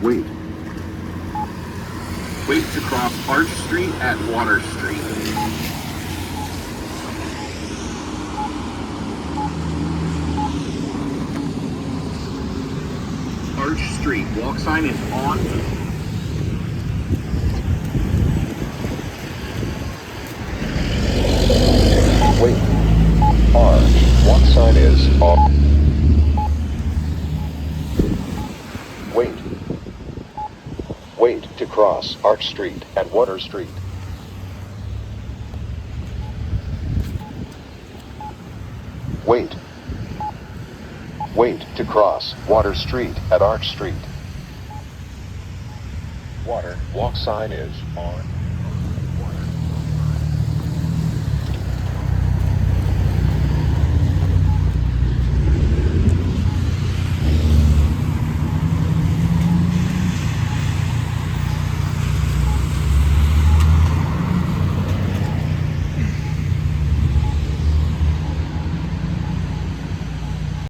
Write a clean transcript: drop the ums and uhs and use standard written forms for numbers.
Wait. Wait to cross Arch Street at Water Street. Arch Street. Walk sign is on. Wait. Arch. Walk sign is on. Wait. Wait to cross Arch Street at Water Street. Wait. Wait to cross Water Street at Arch Street. Water. Walk sign is on.